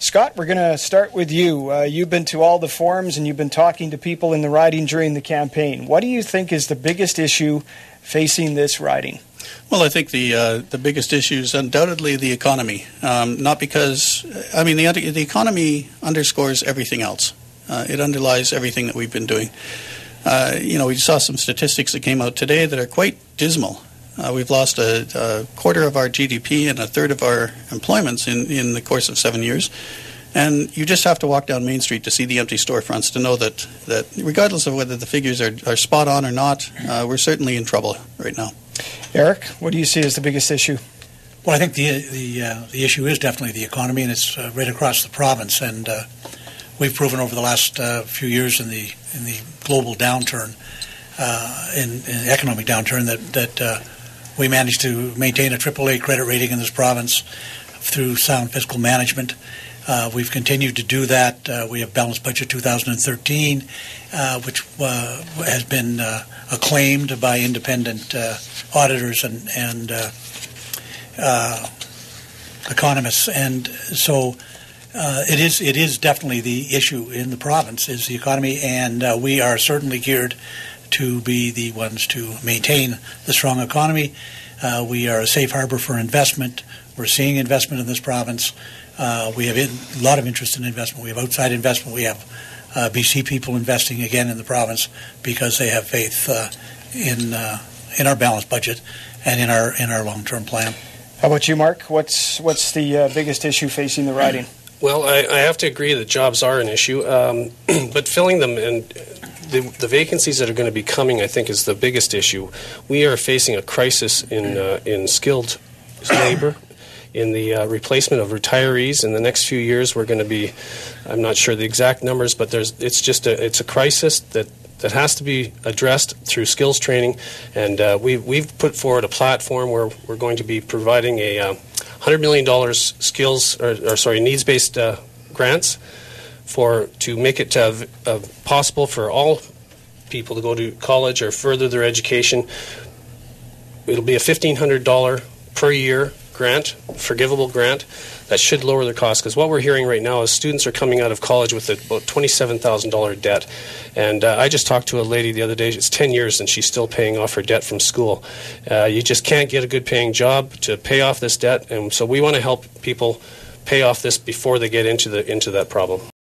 Scott, we're going to start with you. You've been to all the forums and you've been talking to people in the riding during the campaign. What do you think is the biggest issue facing this riding? Well, I think the biggest issue is undoubtedly the economy. Not because, the economy underscores everything else. It underlies everything that we've been doing. We saw some statistics that came out today that are quite dismal. We've lost a quarter of our GDP and a third of our employments in the course of 7 years. And you just have to walk down Main Street to see the empty storefronts to know that regardless of whether the figures are spot on or not, we're certainly in trouble right now. Eric, what do you see as the biggest issue? Well, I think the issue is definitely the economy, and it's right across the province. And we've proven over the last few years in the global downturn, in the economic downturn, that we managed to maintain a AAA credit rating in this province through sound fiscal management. We've continued to do that. We have balanced budget 2013, which has been acclaimed by independent auditors and economists. And so it is definitely the issue in the province is the economy, and we are certainly geared to be the ones to maintain the strong economy. We are a safe harbor for investment. We're seeing investment in this province. We have a lot of interest in investment. We have outside investment. We have BC people investing again in the province because they have faith in our balanced budget and in our long-term plan. How about you, Mark? What's the biggest issue facing the riding? Well, I have to agree that jobs are an issue, but filling them and the vacancies that are going to be coming, I think, is the biggest issue. We are facing a crisis in skilled labor, in the replacement of retirees. In the next few years, we're going to be, I'm not sure the exact numbers, but it's a crisis that has to be addressed through skills training, and we've put forward a platform where we're going to be providing a $100 million needs-based grants to make it possible for all people to go to college or further their education. It'll be a $1,500 per year grant, forgivable grant, that should lower their costs, because what we're hearing right now is students are coming out of college with about $27,000 debt. And I just talked to a lady the other day, it's 10 years and she's still paying off her debt from school. You just can't get a good paying job to pay off this debt, and so we want to help people pay off this before they get into that problem.